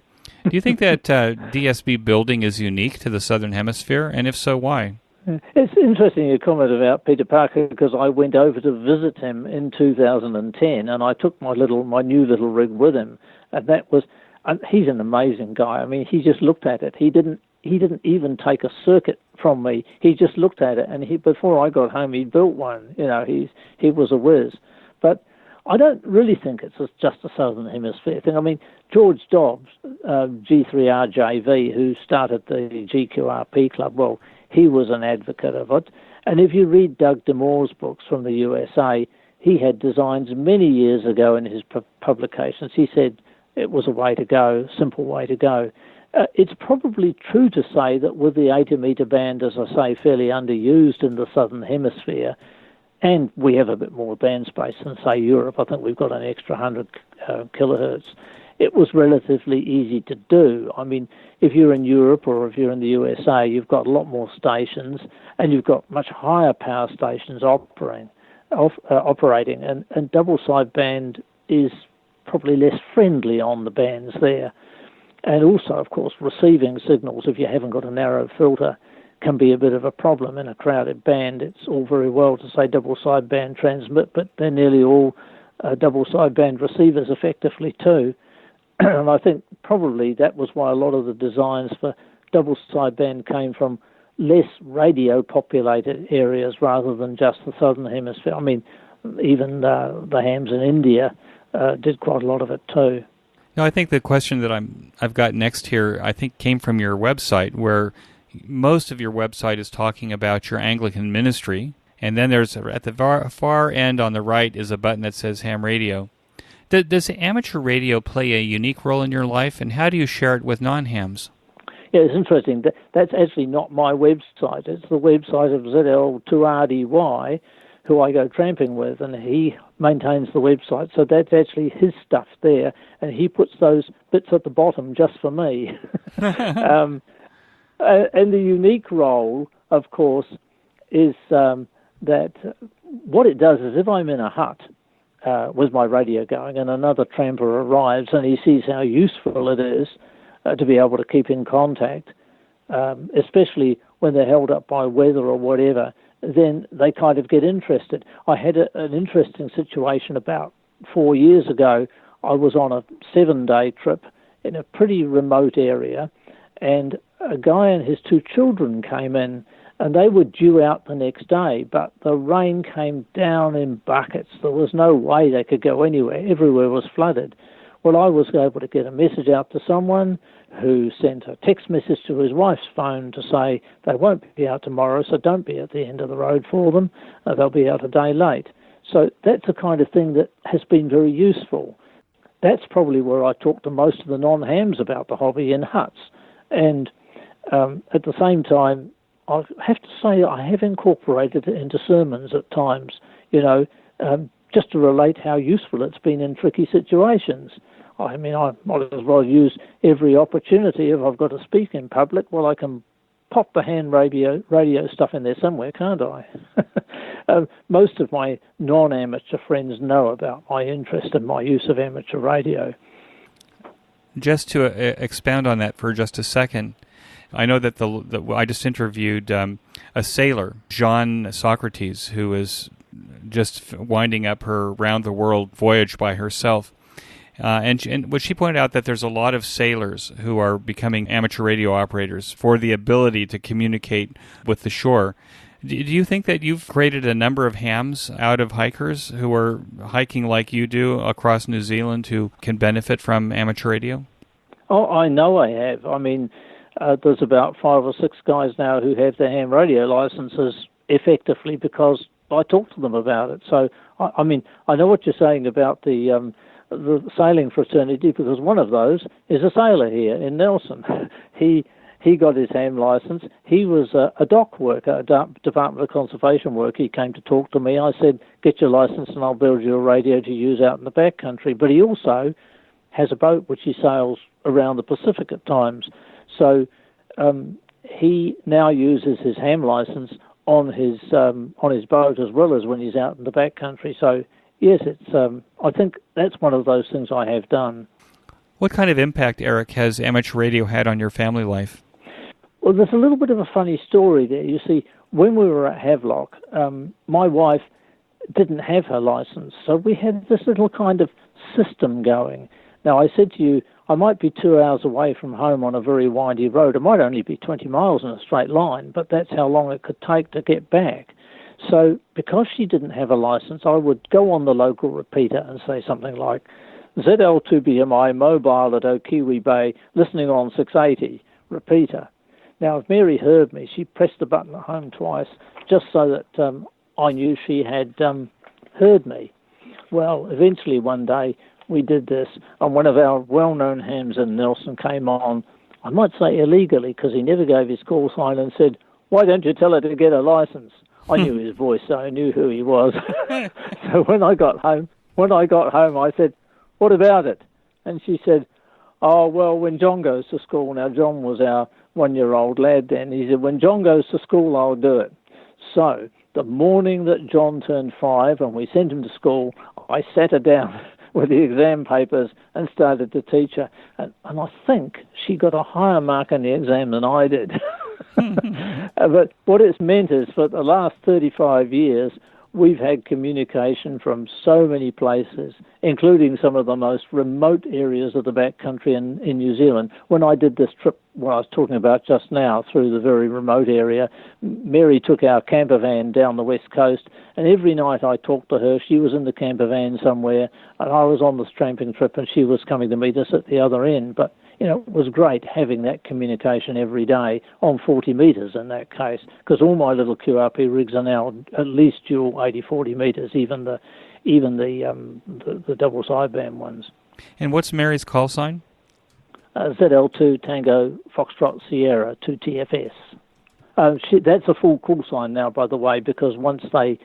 Do you think that DSB building is unique to the southern hemisphere, and if so, why?
It's interesting your comment about Peter Parker, because I went over to visit him in 2010, and I took my new little rig with him, and he's an amazing guy. I mean, he just looked at it. He didn't even take a circuit from me. He just looked at it, and before I got home, he built one. You know, he was a whiz. But I don't really think it's just a southern hemisphere thing. I mean, George Dobbs, G3RJV, who started the GQRP Club, well, he was an advocate of it. And if you read Doug DeMoore's books from the USA, he had designs many years ago in his publications. He said it was a way to go, simple way to go. It's probably true to say that with the 80-meter band, as I say, fairly underused in the southern hemisphere, and we have a bit more band space than, say, Europe. I think we've got an extra 100 kilohertz. It was relatively easy to do. I mean, if you're in Europe or if you're in the USA, you've got a lot more stations, and you've got much higher power stations operating, and double sideband is probably less friendly on the bands there. And also, of course, receiving signals, if you haven't got a narrow filter, can be a bit of a problem in a crowded band. It's all very well to say double sideband transmit, but they're nearly all double sideband receivers effectively too. And I think probably that was why a lot of the designs for double sideband came from less radio populated areas rather than just the southern hemisphere. I mean, even the hams in India did quite a lot of it too.
No, I think the question that I've got next here, I think came from your website, where most of your website is talking about your Anglican ministry, and then there's at the far end on the right is a button that says ham radio. Does amateur radio play a unique role in your life, and how do you share it with non-hams?
Yeah, it's interesting. That's actually not my website. It's the website of ZL2BMI, who I go tramping with, and he maintains the website. So that's actually his stuff there, and he puts those bits at the bottom just for me. And the unique role, of course, is that what it does is if I'm in a hut with my radio going and another tramper arrives and he sees how useful it is to be able to keep in contact, especially when they're held up by weather or whatever, then they kind of get interested. I had an interesting situation about 4 years ago. I was on a 7-day trip in a pretty remote area, and a guy and his 2 children came in, and they were due out the next day, but the rain came down in buckets. There was no way they could go anywhere. Everywhere was flooded. Well, I was able to get a message out to someone who sent a text message to his wife's phone to say they won't be out tomorrow, so don't be at the end of the road for them. They'll be out a day late. So that's the kind of thing that has been very useful. That's probably where I talk to most of the non-hams about the hobby, in huts. And at the same time, I have to say I have incorporated it into sermons at times, just to relate how useful it's been in tricky situations. I mean, I might as well use every opportunity. If I've got to speak in public, well, I can pop the hand radio stuff in there somewhere, can't I? Most of my non-amateur friends know about my interest and my use of amateur radio.
Just to expound on that for just a second, I know that I just interviewed a sailor, Jean Socrates, who is just winding up her round-the-world voyage by herself. And what she pointed out that there's a lot of sailors who are becoming amateur radio operators for the ability to communicate with the shore. Do you think that you've created a number of hams out of hikers who are hiking like you do across New Zealand who can benefit from amateur radio?
Oh, I know I have. I mean, there's about 5 or 6 guys now who have their ham radio licenses effectively because I talk to them about it. So, I mean, I know what you're saying about the sailing fraternity because one of those is a sailor here in Nelson. He got his ham license. He was a dock worker, a Department of Conservation worker. He came to talk to me. I said, get your license and I'll build you a radio to use out in the backcountry. But he also has a boat which he sails around the Pacific at times. So he now uses his ham license on his boat as well as when he's out in the backcountry. So yes, it's. I think that's one of those things I have done.
What kind of impact, Eric, has amateur radio had on your family life?
Well, there's a little bit of a funny story there. You see, when we were at Havelock, my wife didn't have her license, so we had this little kind of system going. Now, I said to you, I might be 2 hours away from home on a very windy road. It might only be 20 miles in a straight line, but that's how long it could take to get back. So because she didn't have a license, I would go on the local repeater and say something like, ZL2BMI mobile at Okiwi Bay, listening on 680, repeater. Now, if Mary heard me, she pressed the button at home twice just so that I knew she had heard me. Well, eventually one day we did this, and one of our well-known hams in Nelson came on, I might say illegally, because he never gave his call sign and said, why don't you tell her to get a license? I knew his voice, so I knew who he was. So when I got home, I said, what about it? And she said, oh, well, when John goes to school, now John was our 1-year-old lad then, he said, when John goes to school, I'll do it. So the morning that John turned 5 and we sent him to school, I sat her down with the exam papers and started to teach her. And I think she got a higher mark on the exam than I did. But what it's meant is for the last 35 years, we've had communication from so many places, including some of the most remote areas of the backcountry in New Zealand. When I did this trip, what I was talking about just now, through the very remote area, Mary took our camper van down the west coast, and every night I talked to her. She was in the camper van somewhere, and I was on this tramping trip, and she was coming to meet us at the other end. But it was great having that communication every day on 40 metres in that case, because all my little QRP rigs are now at least dual 80-40 metres, even the double sideband ones.
And what's Mary's call sign?
ZL2 Tango Foxtrot Sierra 2TFS. That's a full call sign now, by the way, because once they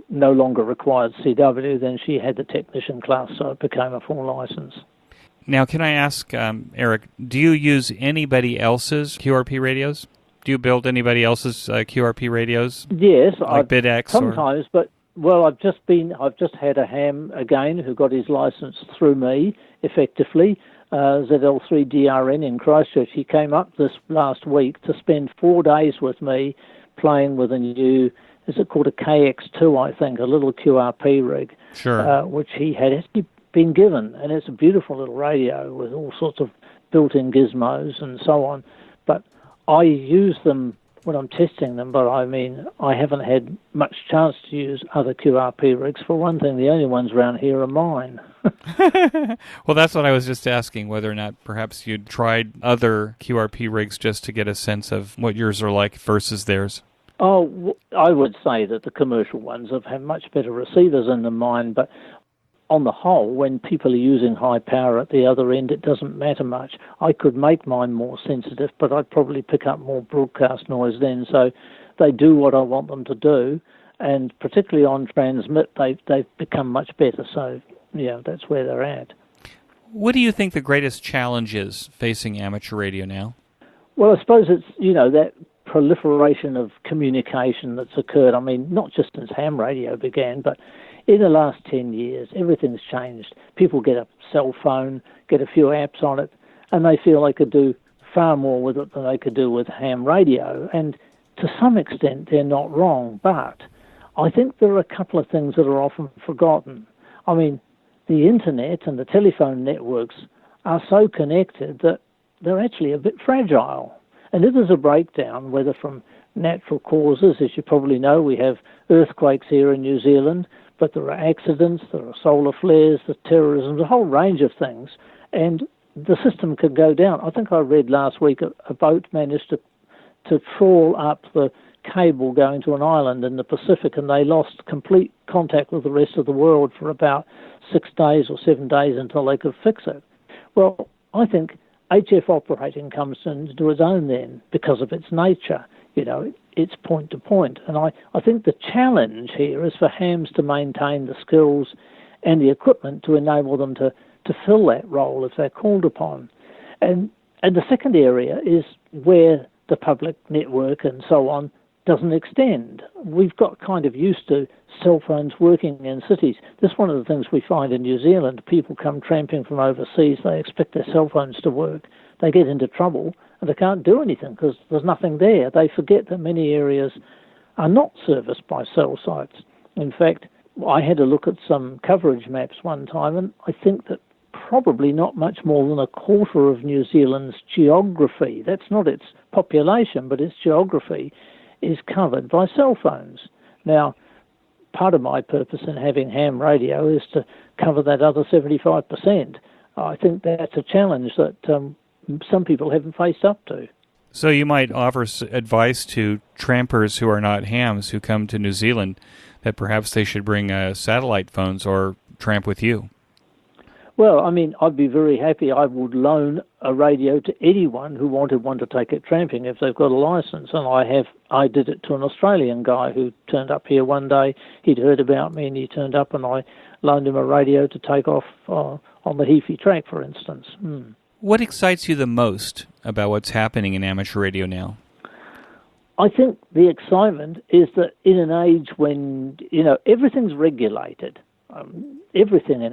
no longer required CW, then she had the technician class, so it became a full license.
Now, can I ask, Eric, do you use anybody else's QRP radios? Do you build anybody else's QRP radios?
Yes,
like BidX
sometimes, but I've just had a ham again who got his license through me effectively. ZL3DRN in Christchurch. He came up this last week to spend 4 days with me playing with a new, is it called a KX2, I think, a little QRP rig,
sure,
which he had actually been given, and it's a beautiful little radio with all sorts of built-in gizmos and so on. But I use them when I'm testing them, but I mean, I haven't had much chance to use other QRP rigs. For one thing, the only ones around here are mine.
Well, that's what I was just asking, whether or not perhaps you'd tried other QRP rigs just to get a sense of what yours are like versus theirs.
Oh, I would say that the commercial ones have had much better receivers in than mine, but on the whole, when people are using high power at the other end, it doesn't matter much. I could make mine more sensitive, but I'd probably pick up more broadcast noise then. So they do what I want them to do, and particularly on transmit, they've become much better. So, yeah, that's where they're at.
What do you think the greatest challenge is facing amateur radio now?
Well, I suppose it's, that proliferation of communication that's occurred. I mean, not just since ham radio began, but In the last 10 years, everything's changed. People get a cell phone, get a few apps on it, and they feel they could do far more with it than they could do with ham radio. And to some extent, they're not wrong, but I think there are a couple of things that are often forgotten. I mean, the internet and the telephone networks are so connected that they're actually a bit fragile. And if there's a breakdown, whether from natural causes, as you probably know, we have earthquakes here in New Zealand, but there are accidents, there are solar flares, there's terrorism, a whole range of things, and the system can go down. I think I read last week a boat managed to trawl up the cable going to an island in the Pacific, and they lost complete contact with the rest of the world for about 6 days or 7 days until they could fix it. Well, I think HF operating comes into its own then because of its nature. You know, it's point to point. And I think the challenge here is for hams to maintain the skills and the equipment to enable them to fill that role if they're called upon. And the second area is where the public network and so on doesn't extend. We've got kind of used to cell phones working in cities. This is one of the things we find in New Zealand. People come tramping from overseas, they expect their cell phones to work. They get into trouble and they can't do anything because there's nothing there. They forget that many areas are not serviced by cell sites. In fact, I had a look at some coverage maps one time, and I think that probably not much more than a quarter of New Zealand's geography, that's not its population, but its geography, is covered by cell phones. Now, part of my purpose in having ham radio is to cover that other 75%. I think that's a challenge that some people haven't faced up to.
So you might offer advice to trampers who are not hams who come to New Zealand that perhaps they should bring satellite phones or tramp with you.
Well, I mean, I'd be very happy. I would loan a radio to anyone who wanted one to take it tramping if they've got a license. And I did it to an Australian guy who turned up here one day. He'd heard about me and he turned up, and I loaned him a radio to take off on the Hemisphere track, for instance.
What excites you the most about what's happening in amateur radio now?
I think the excitement is that in an age when, everything's regulated, everything in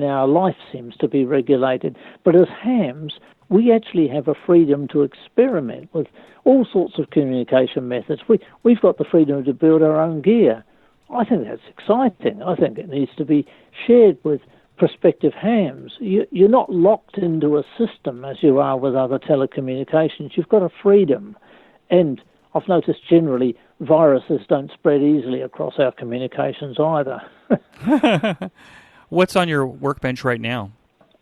our life seems to be regulated. But as hams, we actually have a freedom to experiment with all sorts of communication methods. We've got the freedom to build our own gear. I think that's exciting. I think it needs to be shared with prospective hams. You're not locked into a system as you are with other telecommunications. You've got a freedom. And I've noticed generally viruses don't spread easily across our communications either.
What's on your workbench right now?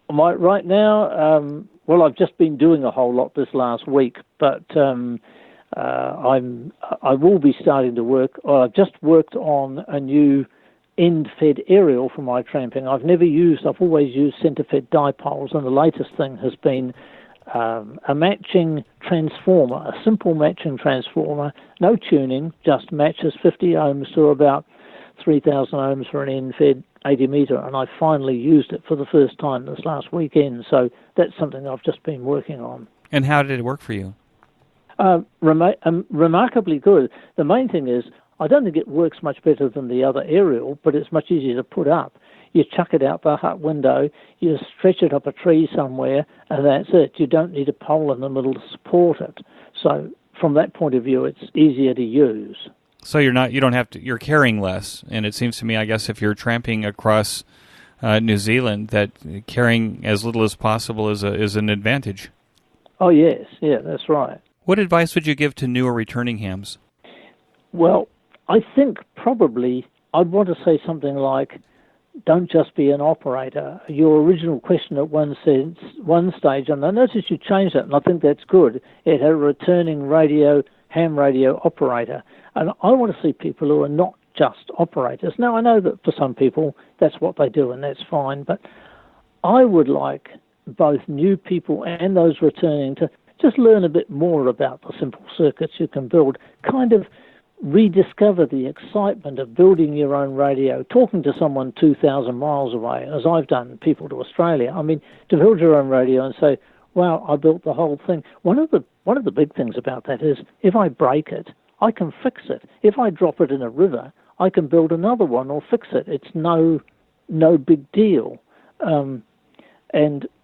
Right now, well, I've just been doing a whole lot this last week, but I will be starting to work. I've just worked on a new end-fed aerial for my tramping. I've always used center-fed dipoles, and the latest thing has been a matching transformer, a simple matching transformer, no tuning, just matches 50 ohms to about 3,000 ohms for an end-fed 80 metre, and I finally used it for the first time this last weekend, so that's something I've just been working on.
And how did it work for you?
Remarkably good. The main thing is, I don't think it works much better than the other aerial, but it's much easier to put up. You chuck it out the hut window, you stretch it up a tree somewhere, and that's it. You don't need a pole in the middle to support it. So from that point of view, it's easier to use.
So you're carrying less, and it seems to me, I guess, if you're tramping across New Zealand, that carrying as little as possible is an advantage.
Oh yes, yeah, that's right.
What advice would you give to new or returning hams? Well,
I think probably I'd want to say something like, don't just be an operator. Your original question at one stage, and I noticed you changed it, and I think that's good. It had a returning ham radio operator. And I want to see people who are not just operators. Now, I know that for some people that's what they do, and that's fine, but I would like both new people and those returning to just learn a bit more about the simple circuits you can build, kind of rediscover the excitement of building your own radio, talking to someone 2,000 miles away, as I've done, people to Australia. I mean, to build your own radio and say, wow, I built the whole thing. One of the big things about that is if I break it, I can fix it. If I drop it in a river, I can build another one or fix it. It's no big deal. And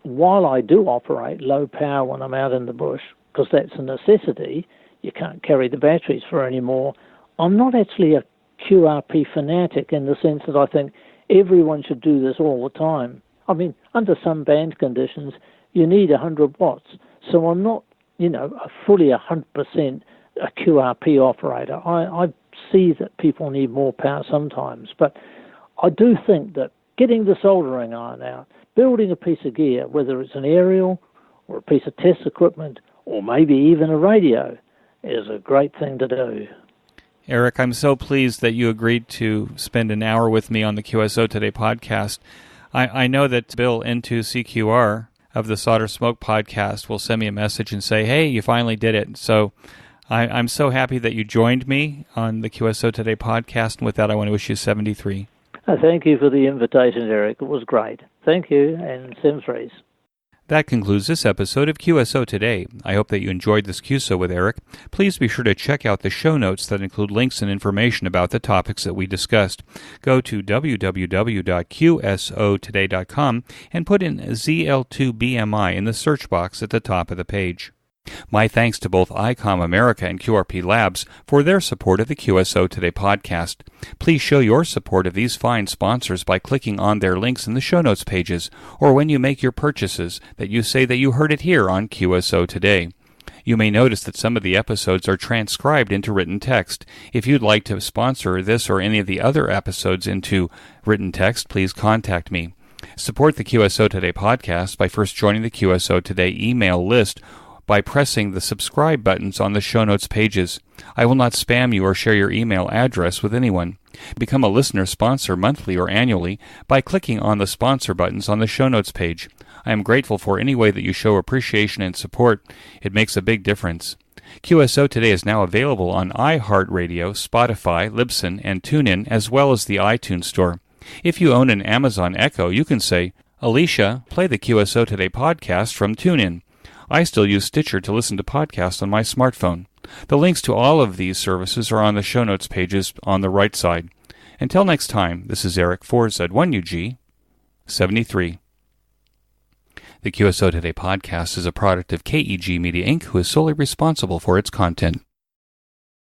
while I do operate low power when I'm out in the bush, because that's a necessity, you can't carry the batteries for anymore, I'm not actually a QRP fanatic in the sense that I think everyone should do this all the time. I mean, under some band conditions, you need 100 watts. So I'm not, a fully 100% a QRP operator. I see that people need more power sometimes, but I do think that getting the soldering iron out, building a piece of gear, whether it's an aerial or a piece of test equipment or maybe even a radio, is a great thing to do.
Eric, I'm so pleased that you agreed to spend an hour with me on the QSO Today podcast. I know that Bill N2CQR of the Solder Smoke podcast will send me a message and say, hey, you finally did it. So I'm so happy that you joined me on the QSO Today podcast. And with that, I want to wish you 73.
Thank you for the invitation, Eric. It was great. Thank you, and Simfries.
That concludes this episode of QSO Today. I hope that you enjoyed this QSO with Eric. Please be sure to check out the show notes that include links and information about the topics that we discussed. Go to www.qsotoday.com and put in ZL2BMI in the search box at the top of the page. My thanks to both Icom America and QRP Labs for their support of the QSO Today podcast. Please show your support of these fine sponsors by clicking on their links in the show notes pages, or when you make your purchases, that you say that you heard it here on QSO Today. You may notice that some of the episodes are transcribed into written text. If you'd like to sponsor this or any of the other episodes into written text, please contact me. Support the QSO Today podcast by first joining the QSO Today email list by pressing the subscribe buttons on the show notes pages. I will not spam you or share your email address with anyone. Become a listener sponsor monthly or annually by clicking on the sponsor buttons on the show notes page. I am grateful for any way that you show appreciation and support. It makes a big difference. QSO Today is now available on iHeartRadio, Spotify, Libsyn, and TuneIn, as well as the iTunes Store. If you own an Amazon Echo, you can say, Alicia, play the QSO Today podcast from TuneIn. I still use Stitcher to listen to podcasts on my smartphone. The links to all of these services are on the show notes pages on the right side. Until next time, this is Eric 4Z1UG 73. The QSO Today podcast is a product of KEG Media Inc., who is solely responsible for its content.